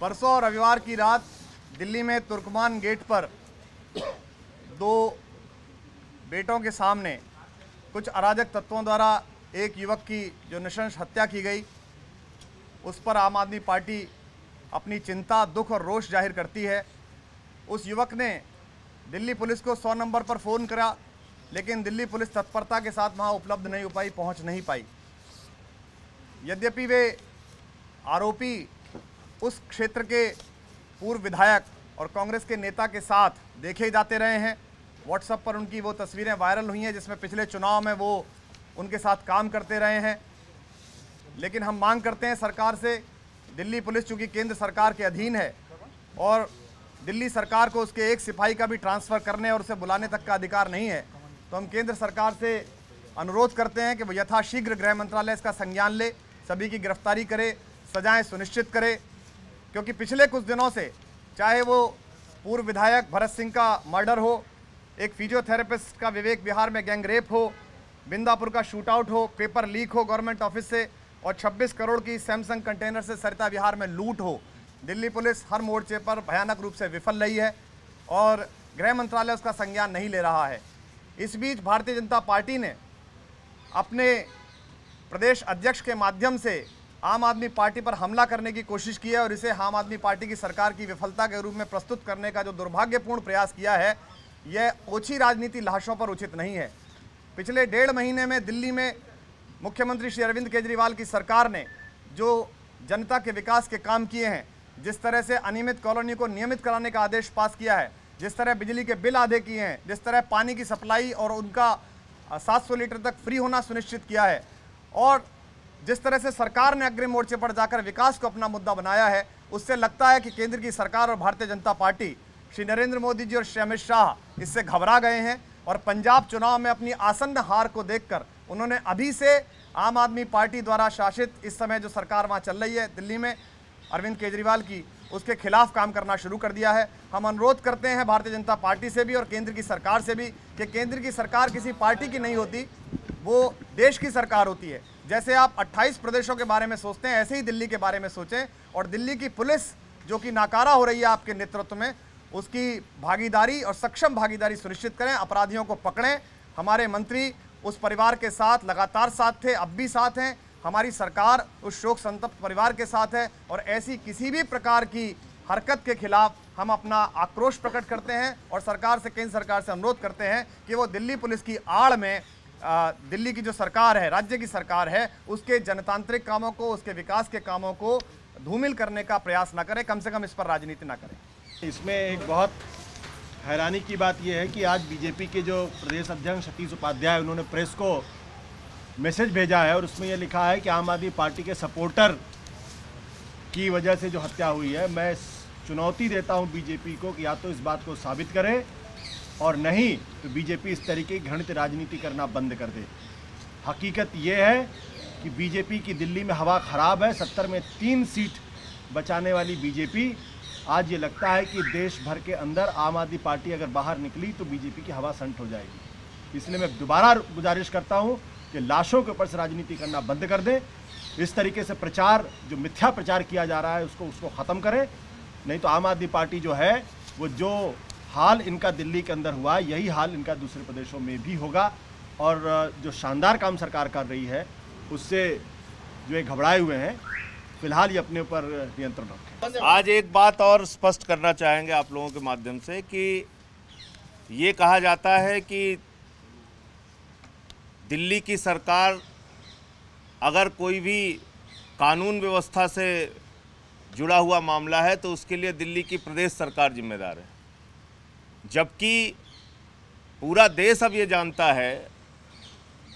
परसों रविवार की रात दिल्ली में तुर्कमान गेट पर दो बेटों के सामने कुछ अराजक तत्वों द्वारा एक युवक की जो नृशंस हत्या की गई, उस पर आम आदमी पार्टी अपनी चिंता, दुख और रोष जाहिर करती है। उस युवक ने दिल्ली पुलिस को 100 नंबर पर फ़ोन करा, लेकिन दिल्ली पुलिस तत्परता के साथ वहां उपलब्ध नहीं हो पाई, पहुंच नहीं पाई। यद्यपि वे आरोपी उस क्षेत्र के पूर्व विधायक और कांग्रेस के नेता के साथ देखे जाते रहे हैं। व्हाट्सएप पर उनकी वो तस्वीरें वायरल हुई हैं जिसमें पिछले चुनाव में वो उनके साथ काम करते रहे हैं। लेकिन हम मांग करते हैं सरकार से, दिल्ली पुलिस चूँकि केंद्र सरकार के अधीन है और दिल्ली सरकार को उसके एक सिपाही का भी ट्रांसफ़र करने और उसे बुलाने तक का अधिकार नहीं है, तो हम केंद्र सरकार से अनुरोध करते हैं कि वो यथाशीघ्र गृह मंत्रालय इसका संज्ञान ले, सभी की गिरफ्तारी करे, सजाएं सुनिश्चित करे। क्योंकि पिछले कुछ दिनों से चाहे वो पूर्व विधायक भरत सिंह का मर्डर हो, एक फिजियोथेरेपिस्ट का विवेक विहार में गैंग रेप हो, बिंदापुर का शूट आउट हो, पेपर लीक हो गवर्नमेंट ऑफिस से, और 26 करोड़ की सैमसंग कंटेनर से सरिता विहार में लूट हो, दिल्ली पुलिस हर मोर्चे पर भयानक रूप से विफल रही है और गृह मंत्रालय उसका संज्ञान नहीं ले रहा है। इस बीच भारतीय जनता पार्टी ने अपने प्रदेश अध्यक्ष के माध्यम से आम आदमी पार्टी पर हमला करने की कोशिश की है और इसे आम आदमी पार्टी की सरकार की विफलता के रूप में प्रस्तुत करने का जो दुर्भाग्यपूर्ण प्रयास किया है, यह ओछी राजनीति लाशों पर उचित नहीं है। पिछले 1.5 महीने में दिल्ली में मुख्यमंत्री श्री अरविंद केजरीवाल की सरकार ने जो जनता के विकास के काम किए हैं, जिस तरह से अनियमित कॉलोनी को नियमित कराने का आदेश पास किया है, जिस तरह बिजली के बिल आधे किए हैं, जिस तरह पानी की सप्लाई और उनका 700 लीटर तक फ्री होना सुनिश्चित किया है, और जिस तरह से सरकार ने अग्रिम मोर्चे पर जाकर विकास को अपना मुद्दा बनाया है, उससे लगता है कि केंद्र की सरकार और भारतीय जनता पार्टी, श्री नरेंद्र मोदी जी और श्री अमित शाह इससे घबरा गए हैं और पंजाब चुनाव में अपनी आसन्न हार को देखकर उन्होंने अभी से आम आदमी पार्टी द्वारा शासित इस समय जो सरकार वहाँ चल रही है दिल्ली में अरविंद केजरीवाल की, उसके खिलाफ काम करना शुरू कर दिया है। हम अनुरोध करते हैं भारतीय जनता पार्टी से भी और केंद्र की सरकार से भी कि केंद्र की सरकार किसी पार्टी की नहीं होती, वो देश की सरकार होती है। जैसे आप 28 प्रदेशों के बारे में सोचते हैं, ऐसे ही दिल्ली के बारे में सोचें और दिल्ली की पुलिस जो कि नाकारा हो रही है आपके नेतृत्व में, उसकी भागीदारी और सक्षम भागीदारी सुनिश्चित करें, अपराधियों को पकड़ें। हमारे मंत्री उस परिवार के साथ लगातार साथ थे, अब भी साथ हैं। हमारी सरकार उस शोक संतप्त परिवार के साथ है और ऐसी किसी भी प्रकार की हरकत के खिलाफ हम अपना आक्रोश प्रकट करते हैं और सरकार से, केंद्र सरकार से अनुरोध करते हैं कि वो दिल्ली पुलिस की आड़ में दिल्ली की जो सरकार है, राज्य की सरकार है, उसके जनतांत्रिक कामों को, उसके विकास के कामों को धूमिल करने का प्रयास ना करें, कम से कम इस पर राजनीति ना करें। इसमें एक बहुत हैरानी की बात यह है कि आज बीजेपी के जो प्रदेश अध्यक्ष सतीश उपाध्याय, उन्होंने प्रेस को मैसेज भेजा है और उसमें यह लिखा है कि आम आदमी पार्टी के सपोर्टर की वजह से जो हत्या हुई है, मैं चुनौती देता हूं बीजेपी को कि या तो इस बात को साबित करे और नहीं तो बीजेपी इस तरीके की घृणित राजनीति करना बंद कर दे। हकीकत यह है कि बीजेपी की दिल्ली में हवा खराब है। 70 में 3 सीट बचाने वाली बीजेपी, आज ये लगता है कि देश भर के अंदर आम आदमी पार्टी अगर बाहर निकली तो बीजेपी की हवा संट हो जाएगी। इसलिए मैं दोबारा गुजारिश करता हूँ कि लाशों के ऊपर से राजनीति करना बंद कर दें। इस तरीके से प्रचार, जो मिथ्या प्रचार किया जा रहा है, उसको ख़त्म करें, नहीं तो आम आदमी पार्टी जो है वो जो हाल इनका दिल्ली के अंदर हुआ, यही हाल इनका दूसरे प्रदेशों में भी होगा। और जो शानदार काम सरकार कर रही है उससे जो ये घबराए हुए हैं, फिलहाल ये अपने ऊपर नियंत्रण रखें। आज एक बात और स्पष्ट करना चाहेंगे आप लोगों के माध्यम से कि ये कहा जाता है कि दिल्ली की सरकार अगर कोई भी कानून व्यवस्था से जुड़ा हुआ मामला है तो उसके लिए दिल्ली की प्रदेश सरकार जिम्मेदार है, जबकि पूरा देश अब ये जानता है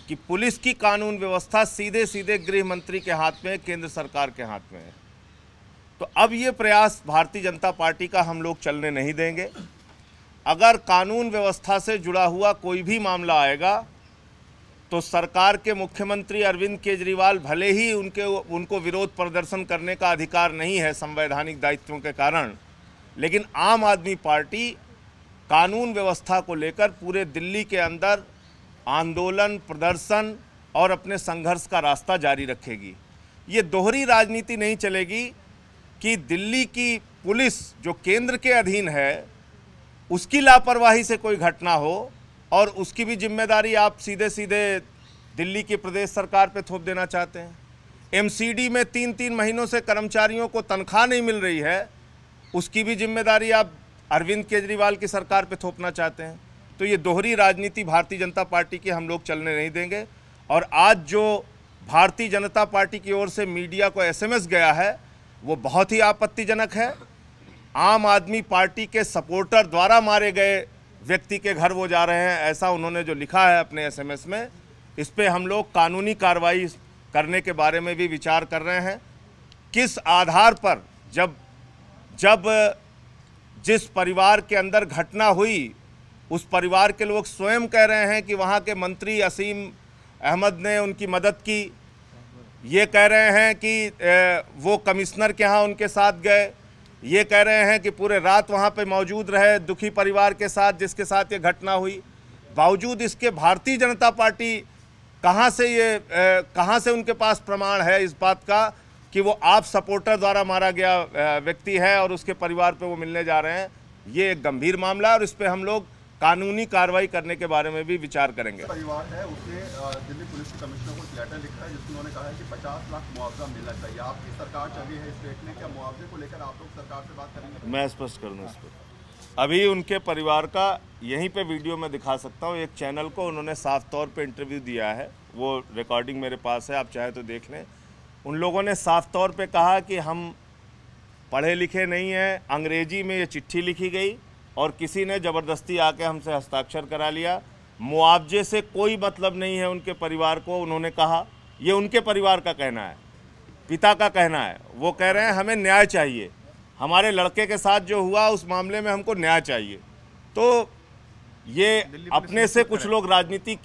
कि पुलिस की कानून व्यवस्था सीधे सीधे गृह मंत्री के हाथ में है, केंद्र सरकार के हाथ में है। तो अब ये प्रयास भारतीय जनता पार्टी का हम लोग चलने नहीं देंगे। अगर कानून व्यवस्था से जुड़ा हुआ कोई भी मामला आएगा तो सरकार के मुख्यमंत्री अरविंद केजरीवाल, भले ही उनको विरोध प्रदर्शन करने का अधिकार नहीं है संवैधानिक दायित्वों के कारण, लेकिन आम आदमी पार्टी कानून व्यवस्था को लेकर पूरे दिल्ली के अंदर आंदोलन, प्रदर्शन और अपने संघर्ष का रास्ता जारी रखेगी। ये दोहरी राजनीति नहीं चलेगी कि दिल्ली की पुलिस जो केंद्र के अधीन है उसकी लापरवाही से कोई घटना हो और उसकी भी जिम्मेदारी आप सीधे सीधे दिल्ली की प्रदेश सरकार पे थोप देना चाहते हैं। एमसीडी में 3-3 महीनों से कर्मचारियों को तनख्वाह नहीं मिल रही है, उसकी भी जिम्मेदारी आप अरविंद केजरीवाल की सरकार पे थोपना चाहते हैं। तो ये दोहरी राजनीति भारतीय जनता पार्टी की हम लोग चलने नहीं देंगे। और आज जो भारतीय जनता पार्टी की ओर से मीडिया को एसएमएस गया है वो बहुत ही आपत्तिजनक है। आम आदमी पार्टी के सपोर्टर द्वारा मारे गए व्यक्ति के घर वो जा रहे हैं, ऐसा उन्होंने जो लिखा है अपने एसएमएस में, इस पे हम लोग कानूनी कार्रवाई करने के बारे में भी विचार कर रहे हैं। किस आधार पर जब जिस परिवार के अंदर घटना हुई उस परिवार के लोग स्वयं कह रहे हैं कि वहाँ के मंत्री असीम अहमद ने उनकी मदद की, ये कह रहे हैं कि वो कमिश्नर के यहाँ उनके साथ गए, ये कह रहे हैं कि पूरे रात वहाँ पे मौजूद रहे दुखी परिवार के साथ जिसके साथ ये घटना हुई। बावजूद इसके भारतीय जनता पार्टी कहाँ से उनके पास प्रमाण है इस बात का कि वो आप सपोर्टर द्वारा मारा गया व्यक्ति है और उसके परिवार पे वो मिलने जा रहे हैं। ये एक गंभीर मामला है और इस पे हम लोग कानूनी कार्रवाई करने के बारे में भी विचार करेंगे। परिवार है उसने दिल्ली पुलिस के कमिश्नर को लेटर लिखा है जिसमें उन्होंने कहा है कि 50 लाख मुआवजा मिलना चाहिए। आपकी सरकार चली है स्टेट में, क्या मुआवजे को लेकर आप लोग सरकार से बात करेंगे? मैं स्पष्ट कर दूं इस पर, अभी उनके परिवार का यहीं पे वीडियो में दिखा सकता हूँ। एक चैनल को उन्होंने साफ तौर पे इंटरव्यू दिया है, वो रिकॉर्डिंग मेरे पास है, आप चाहे तो देख लें। उन लोगों ने साफ तौर पे कहा कि हम पढ़े लिखे नहीं हैं, अंग्रेजी में ये चिट्ठी लिखी गई और किसी ने ज़बरदस्ती आके हमसे हस्ताक्षर करा लिया। मुआवजे से कोई मतलब नहीं है उनके परिवार को, उन्होंने कहा। ये उनके परिवार का कहना है, पिता का कहना है। वो कह रहे हैं हमें न्याय चाहिए, हमारे लड़के के साथ जो हुआ उस मामले में हमको न्याय चाहिए। तो ये अपने से कुछ लोग राजनीति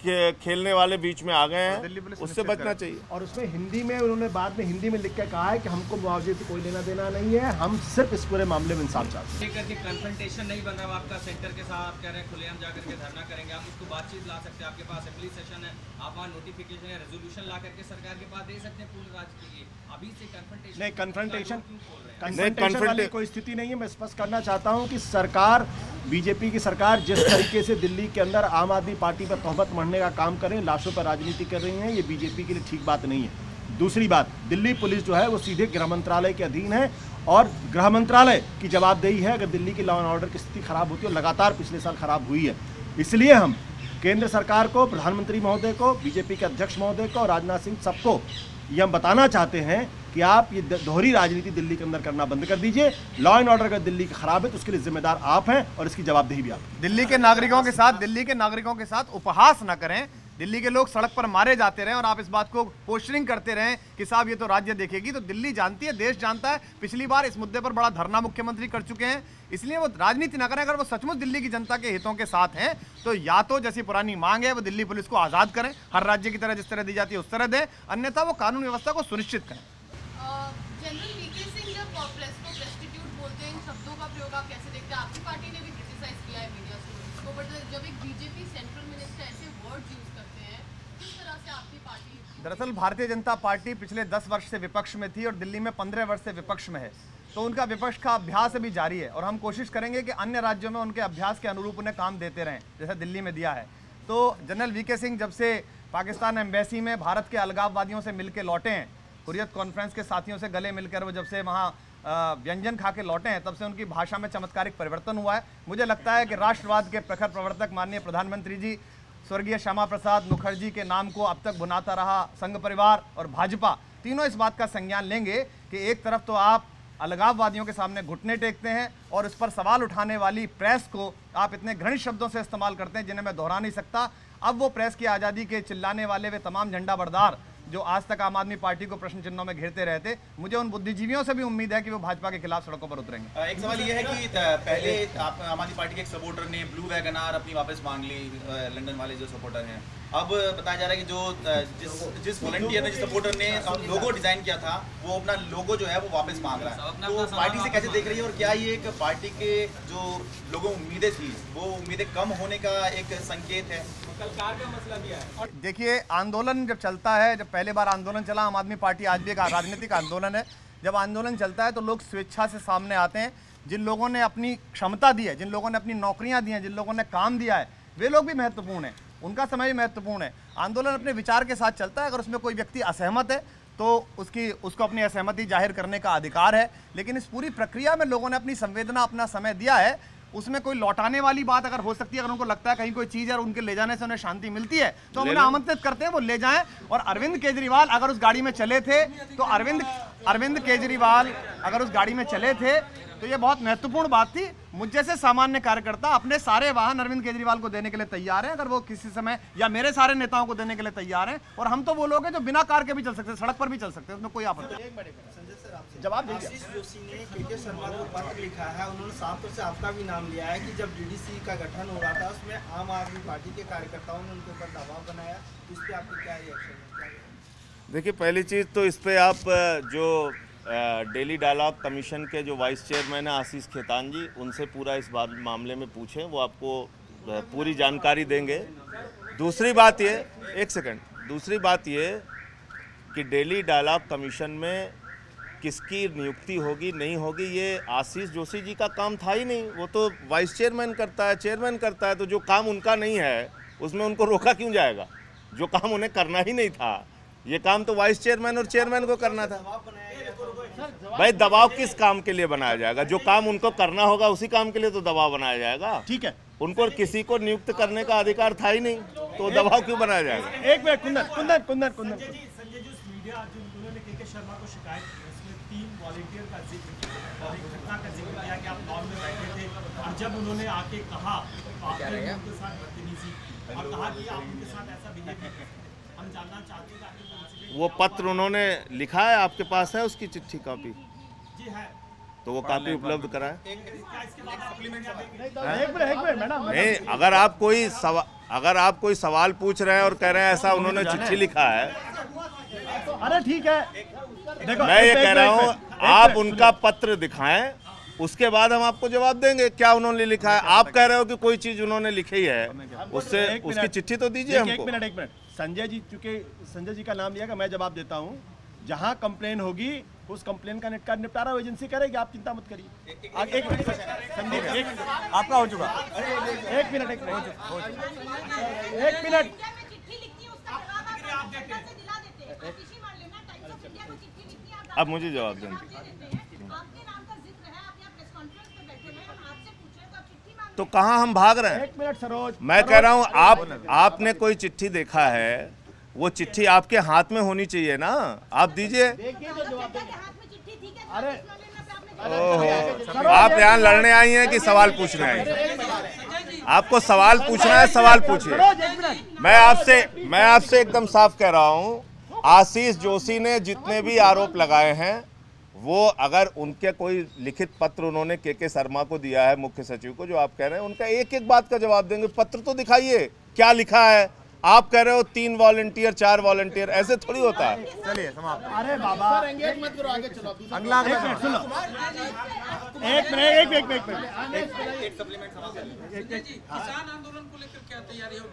खेलने वाले बीच में आ गए हैं, उससे बचना चाहिए। और उसमें हिंदी में उन्होंने बाद में हिंदी में लिख के कहा है कि हमको मुआवजे से कोई लेना देना नहीं है, हम सिर्फ इस पूरे मामले में इंसाफ चाहते हैं। कन्फ्रंटेशन नहीं बन रहा आपका सेंटर के साथ, आप कह रहे हैं खुलेआम जाकर के धरना करेंगे, आप उसको बातचीत ला सकते हैं, आपके पास असेंबली सेशन है, आप वहाँ नोटिफिकेशन या रेजोल्यूशन ला करके सरकार के पास दे सकते हैं पूरे राज्य के लिए। अभी से कन्फ्रंटेशन नहीं, कन्फ्रंटेशन वाली कोई स्थिति नहीं है। मैं स्पष्ट करना चाहता हूं कि सरकार, बीजेपी की सरकार जिस तरीके से दिल्ली के अंदर आम आदमी पार्टी पर तोहमत मढ़ने का काम कर रही है, लाशों पर राजनीति कर रही है, ये बीजेपी के लिए ठीक बात नहीं है। दूसरी बात, दिल्ली पुलिस जो है वो सीधे गृह मंत्रालय के अधीन है और गृह मंत्रालय की जवाबदेही है अगर दिल्ली की लॉ एंड ऑर्डर की स्थिति खराब होती है, और लगातार पिछले साल खराब हुई है। इसलिए हम केंद्र सरकार को, प्रधानमंत्री महोदय को, बीजेपी के अध्यक्ष महोदय को और राजनाथ सिंह सबको ये हम बताना चाहते हैं कि आप ये दोहरी राजनीति दिल्ली के अंदर करना बंद कर दीजिए। लॉ एंड ऑर्डर अगर दिल्ली का खराब है तो उसके लिए जिम्मेदार आप हैं और इसकी जवाबदेही भी आप। दिल्ली के नागरिकों के साथ उपहास न करें। दिल्ली के लोग सड़क पर मारे जाते रहे और आप इस बात को पोस्टरिंग करते रहें कि साहब ये तो राज्य देखेगी। तो दिल्ली जानती है, देश जानता है, पिछली बार इस मुद्दे पर बड़ा धरना मुख्यमंत्री कर चुके हैं। इसलिए वो राजनीति ना करें। अगर वो सचमुच दिल्ली की जनता के हितों के साथ हैं तो या तो जैसी पुरानी मांग है वो दिल्ली पुलिस को आज़ाद करें, हर राज्य की तरह जिस तरह दी जाती है उस तरह दें, अन्यथा वो कानून व्यवस्था को सुनिश्चित करें। जनरल वीके सिंह जब प्रेस को प्रेस्टिट्यूट बोलते हैं, इन शब्दों का प्रयोग आप कैसे देखते हैं? आपकी पार्टी ने भी क्रिटिसाइज किया है मीडिया से, बट जब एक बीजेपी सेंट्रल मिनिस्टर ऐसे वर्ड यूज करते हैं, किस तरह से आपकी पार्टी? दरअसल भारतीय जनता पार्टी पिछले 10 वर्ष से विपक्ष में थी और दिल्ली में 15 वर्ष से विपक्ष में है, तो उनका विपक्ष का अभ्यास अभी जारी है और हम कोशिश करेंगे कि अन्य राज्यों में उनके अभ्यास के अनुरूप उन्हें काम देते रहें जैसे दिल्ली में दिया है। तो जनरल वीके सिंह जब से पाकिस्तान एम्बेसी में भारत के अलगाववादियों से मिलकर लौटे हैं, हुर्रियत कॉन्फ्रेंस के साथियों से गले मिलकर वो जब से वहाँ व्यंजन खा के लौटे हैं, तब से उनकी भाषा में चमत्कारिक परिवर्तन हुआ है। मुझे लगता है कि राष्ट्रवाद के प्रखर प्रवर्तक माननीय प्रधानमंत्री जी स्वर्गीय श्यामा प्रसाद मुखर्जी के नाम को अब तक बुनाता रहा संघ परिवार और भाजपा, तीनों इस बात का संज्ञान लेंगे कि एक तरफ तो आप अलगाववादियों के सामने घुटने टेकते हैं और उस पर सवाल उठाने वाली प्रेस को आप इतने घृणित शब्दों से इस्तेमाल करते हैं जिन्हें मैं दोहरा नहीं सकता। अब वो प्रेस की आज़ादी के चिल्लाने वाले वे तमाम झंडा बरदार जो आज तक आम आदमी पार्टी को प्रश्न चिन्हों में घेरते रहते, मुझे उन बुद्धिजीवियों से भी उम्मीद है कि वो भाजपा के खिलाफ सड़कों पर उतरेंगे। एक सवाल ये है कि पहले आम आदमी पार्टी के एक सपोर्टर ने ब्लू वैगनार अपनी वापस मांग ली, लंदन वाले जो सपोर्टर हैं। अब बताया जा रहा है कि जो जिस वॉलंटियर ने, जिस सपोर्टर ने लोगो डिजाइन किया था, वो अपना लोगो जो है वो वापस मांग रहा है। तो पार्टी से कैसे देख रही है और क्या ये एक पार्टी के जो लोगों उम्मीदें थी वो उम्मीदें कम होने का एक संकेत है? कलकार का मसला भी है। देखिए, आंदोलन जब चलता है, जब पहले बार आंदोलन चला, आम आदमी पार्टी आज भी एक राजनीतिक आंदोलन है, जब आंदोलन चलता है तो लोग स्वेच्छा से सामने आते हैं। जिन लोगों ने अपनी क्षमता दी है, जिन लोगों ने अपनी नौकरियां दी हैं, जिन लोगों ने काम दिया है, वे लोग भी महत्वपूर्ण हैं, उनका समय भी महत्वपूर्ण है। आंदोलन अपने विचार के साथ चलता है। अगर उसमें कोई व्यक्ति असहमत है तो उसको अपनी असहमति जाहिर करने का अधिकार है, लेकिन इस पूरी प्रक्रिया में लोगों ने अपनी संवेदना, अपना समय दिया है। उसमें कोई लौटाने वाली बात अगर हो सकती है, अगर उनको लगता है कहीं कोई चीज़ है और उनके ले जाने से उन्हें शांति मिलती है तो हम उन्हें आमंत्रित करते हैं, वो ले जाएं। और अरविंद केजरीवाल अगर उस गाड़ी में चले थे तो अरविंद केजरीवाल अगर उस गाड़ी में चले थे तो ये बहुत महत्वपूर्ण बात थी। मुझ जैसे सामान्य कार्यकर्ता अपने सारे वाहन अरविंद केजरीवाल को देने के लिए तैयार हैं, अगर वो किसी समय, या मेरे सारे नेताओं को देने के लिए तैयार हैं। और हम तो वो लोग हैं जो बिना कार के भी चल सकते हैं, सड़क पर भी चल सकते हैं, उसमें कोई आपत्ति नहीं। जवाब दीजिए। आशीष जोशी ने के शर्मा को पत्र लिखा है, उन्होंने साफ तौर से आपका भी नाम लिया है कि जब डीडीसी का गठन हो रहा था उसमें आम आदमी पार्टी के कार्यकर्ताओं ने उनके ऊपर दबाव बनाया, उस पर आपको क्या रिएक्शन है? देखिए, पहली चीज़ तो इस पे आप जो डेली डायलॉग कमीशन के जो वाइस चेयरमैन है आशीष खेतान जी, उनसे पूरा इस मामले में पूछें, वो आपको पूरी जानकारी देंगे। दूसरी बात ये, एक सेकंड, दूसरी बात ये कि डेली डायलॉग कमीशन में किसकी नियुक्ति होगी नहीं होगी, ये आशीष जोशी जी का काम था ही नहीं। वो तो वाइस चेयरमैन करता है, चेयरमैन करता है, तो जो काम उनका नहीं है उसमें उनको रोका क्यों जाएगा? जो काम उन्हें करना ही नहीं था, ये काम तो वाइस चेयरमैन और चेयरमैन को करना था। भाई दबाव किस काम के लिए बनाया जाएगा? जो काम उनको करना होगा उसी काम के लिए तो दबाव बनाया जाएगा। ठीक है, उनको किसी को नियुक्त करने का अधिकार था ही नहीं, तो दबाव क्यों बनाया जाएगा? एक मिनट, कुंदन संजय जी, उस मीडिया जो उन्होंने के शर्मा को शिकायत की, उसमें 3 वॉलंटियर का जिक्र किया और एक घटना का जिक्र किया कि आप लॉन में बैठे थे और जब उन्होंने आके कहा तो आपने उनके साथ बदतमीजी और कहा कि आप उनके साथ ऐसा बिहेव नहीं करते। हम जानना चाहते हैं कि वो पत्र उन्होंने लिखा है, आपके पास है उसकी चिट्ठी कॉपी? जी है, तो वो कॉपी उपलब्ध कराएं। मैडम, नहीं, अगर आप कोई सवाल पूछ रहे हैं और कह रहे हैं ऐसा उन्होंने चिट्ठी लिखा है, अरे ठीक है, देखो मैं ये कह रहा हूँ आप उनका पत्र दिखाएं, उसके बाद हम आपको जवाब देंगे क्या उन्होंने लिखा है। आप कह रहे हो कि कोई चीज उन्होंने लिखी है, उससे उसकी चिट्ठी तो दीजिए हमको। एक मिनट, संजय जी, चूंकि संजय जी का नाम लिया, मैं जवाब देता हूँ। जहाँ कंप्लेन होगी उस कंप्लेन का निपटारा एजेंसी करेगी, आप चिंता मत करिए। एक मिनट संदीप, आपका हो चुका। एक मिनट अब मुझे जवाब दें। तो कहाँ हम भाग रहे हैं? एक मिनट सरोज, मैं कह रहा हूँ आपने कोई चिट्ठी देखा है, वो चिट्ठी आपके हाथ में होनी चाहिए ना, आप दीजिए। अरे आप यहाँ लड़ने आई हैं कि सवाल पूछने आई हैं? आपको सवाल पूछना है, सवाल पूछिए। मैं आपसे एकदम साफ कह रहा हूँ, आशीष जोशी ने जितने भी आरोप लगाए हैं, वो अगर उनके कोई लिखित पत्र उन्होंने के शर्मा को दिया है, मुख्य सचिव को, जो आप कह रहे हैं, उनका एक एक बात का जवाब देंगे। पत्र तो दिखाइए, क्या लिखा है। आप कह रहे हो 3 वॉलंटियर 4 वॉलंटियर, ऐसे थोड़ी होता है। चलिए समाप्त। अरे बाबा, मत करो, आगे चलो। अगला सुनो, एक मिनट, किसान आंदोलन को लेकर क्या तैयारी हो?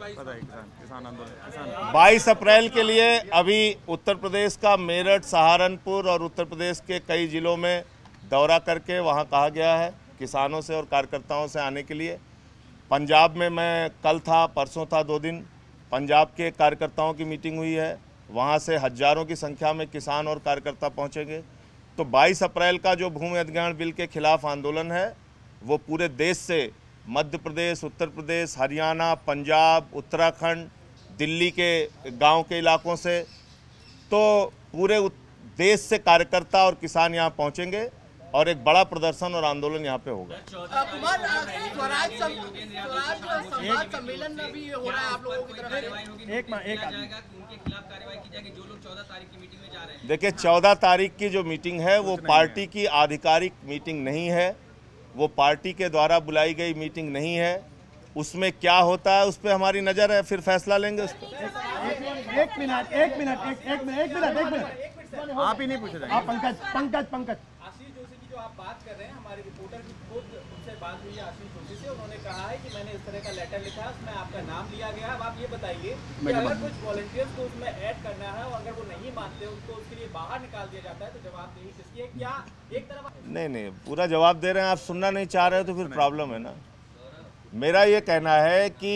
किसान आंदोलन 22 अप्रैल के लिए अभी उत्तर प्रदेश का मेरठ, सहारनपुर और उत्तर प्रदेश के कई जिलों में दौरा करके वहां कहा गया है किसानों से और कार्यकर्ताओं से आने के लिए। पंजाब में मैं कल था, परसों था, 2 दिन पंजाब के कार्यकर्ताओं की मीटिंग हुई है, वहाँ से हजारों की संख्या में किसान और कार्यकर्ता पहुँचेंगे। तो 22 अप्रैल का जो भूमि अधिग्रहण बिल के खिलाफ आंदोलन है, वो पूरे देश से, मध्य प्रदेश, उत्तर प्रदेश, हरियाणा, पंजाब, उत्तराखंड, दिल्ली के गांव के इलाकों से, तो पूरे देश से कार्यकर्ता और किसान यहाँ पहुँचेंगे और एक बड़ा प्रदर्शन और आंदोलन यहाँ पे होगा। स्वराज सम्मेलन में भी हो रहा है आप लोगों की तरफ उनके खिलाफ कार्रवाई की जाएगी जो लोग 14 तारीख की मीटिंग में जा रहे हैं। देखिए, 14 तारीख की जो मीटिंग है वो पार्टी की आधिकारिक मीटिंग नहीं है, वो पार्टी के द्वारा बुलाई गई मीटिंग नहीं है। उसमें क्या होता है उस पर हमारी नज़र है, फिर फैसला लेंगे उस पर। एक मिनट, आप ही नहीं पूछ रहे। आप पंकज, आशीष जोशी की जो आप बात कर रहे हैं, हमारे रिपोर्टर की खुद उनसे बात हुई है आशीष जोशी से, उन्होंने कहा है कि मैंने इस तरह का लेटर लिखा है, उसमें आपका नाम लिया गया है। अब आप ये बताइए कि अगर कुछ वॉलंटियर्स को उसमें ऐड करना है और अगर वो नहीं मानते उनको उसके लिए बाहर निकाल दिया जाता है, तो जवाबदेही किसकी है? क्या एक तरफ नहीं, पूरा जवाब दे रहे हैं, आप सुनना नहीं चाह रहे हो तो फिर प्रॉब्लम है ना। मेरा ये कहना है कि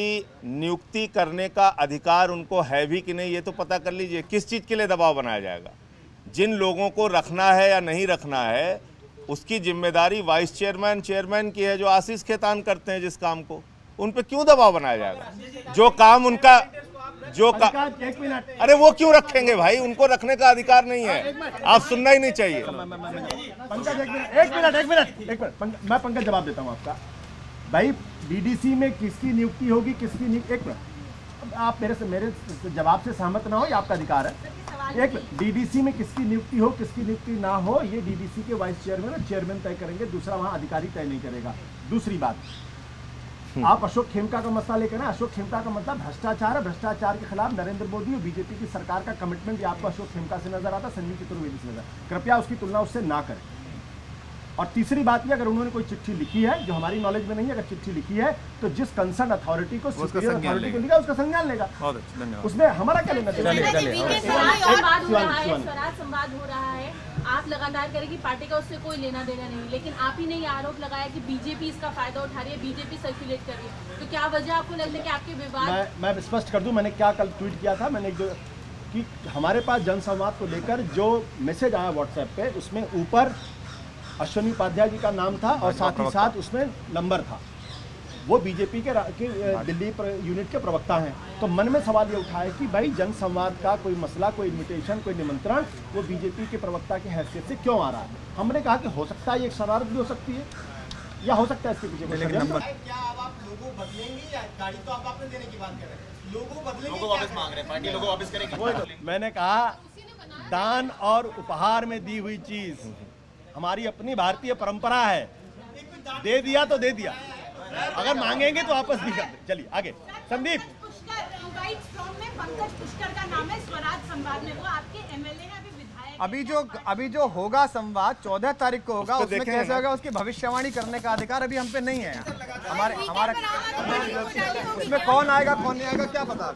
नियुक्ति करने का अधिकार उनको है भी कि नहीं, ये तो पता कर लीजिए। किस चीज़ के लिए दबाव बनाया जाएगा? जिन लोगों को रखना है या नहीं रखना है उसकी जिम्मेदारी वाइस चेयरमैन चेयरमैन की है, जो आशीष खेतान करते हैं जिस काम को, उन पे क्यों दबाव बनाया जाएगा? जो काम उनका एक मिनट, अरे वो क्यों रखेंगे भाई? उनको रखने का अधिकार नहीं है, आप सुनना ही नहीं चाहिए। पंकज एक मिनट, मैं पंकज जवाब देता हूँ आपका। भाई डीडीसी में किसकी नियुक्ति होगी, किसकी नियुक्ति, एक मिनट, आप मेरे जवाब से सहमत ना हो, ये आपका अधिकार है। एक मिनट, डीडीसी में किसकी नियुक्ति हो, किसकी नियुक्ति ना हो, ये डीडीसी के वाइस चेयरमैन और चेयरमैन तय करेंगे, दूसरा वहाँ अधिकारी तय नहीं करेगा। दूसरी बात, आप अशोक खेमका का मसला लेकर ना, अशोक खेमका का मतलब भ्रष्टाचार है, भ्रष्टाचार के खिलाफ नरेंद्र मोदी और बीजेपी की सरकार का कमिटमेंट ये आपको अशोक खेमका से नजर आता, संजीव चतुर्वेदी से नजर, कृपया उसकी तुलना उससे ना करें। और तीसरी बात ये, अगर उन्होंने कोई चिट्ठी लिखी है जो हमारी नॉलेज में नहीं है, अगर चिट्ठी लिखी है तो जिस कंसर्न अथॉरिटी को सुपीरियर अथॉरिटी को लिखा उसका संज्ञान लेगा। बहुत अच्छा, धन्यवाद। उसमें हमारा क्या लेना? स्वराज संवाद हो रहा है, आप लगातार करें कि पार्टी का उससे कोई लेना देना नहीं, लेकिन आप ही ने ये आरोप लगाया कि बीजेपी इसका फायदा उठा रही है, बीजेपी सर्कुलेट कर रही है, तो क्या वजह आपको लगता है कि आपके विवाद? मैं स्पष्ट कर दूं, मैंने क्या कल ट्वीट किया था, मैंने कि हमारे पास जनसंवाद को लेकर जो मैसेज आया व्हाट्सएप पे, उसमें ऊपर अश्विनी उपाध्याय जी का नाम था और साथ ही साथ उसमें नंबर था, वो बीजेपी के दिल्ली यूनिट के प्रवक्ता हैं। तो मन में सवाल ये उठा है कि भाई जनसंवाद का कोई मसला, कोई इन्विटेशन, कोई निमंत्रण वो बीजेपी के प्रवक्ता की हैसियत से क्यों आ रहा है? हमने कहा कि हो सकता है ये एक शरारत भी हो सकती है, या हो सकता है इसके पीछे कोई षड्यंत्र। क्या अब आप लोगों बदलेंगे या गाड़ी तो आप आपने देने की बात कर रहे हैं, लोगों बदलेंगे? लोगों वापस मांग रहे हैं, पार्टी लोगों वापस करेगी। मैंने कहा दान और उपहार में दी हुई चीज हमारी अपनी भारतीय परंपरा है, दे दिया तो दे दिया, अगर मांगेंगे तो वापस भी कर दे। चलिए आगे। संदीप, पंकज पुष्कर का नाम है स्वराज संवाद में, वो आपके एमएलए हैं, अभी विधायक। अभी जो होगा संवाद 14 तारीख को होगा, उसमें कैसे होगा उसकी भविष्यवाणी करने का अधिकार अभी हम पे नहीं है। हमारे उसमें कौन आएगा कौन नहीं आएगा क्या पता।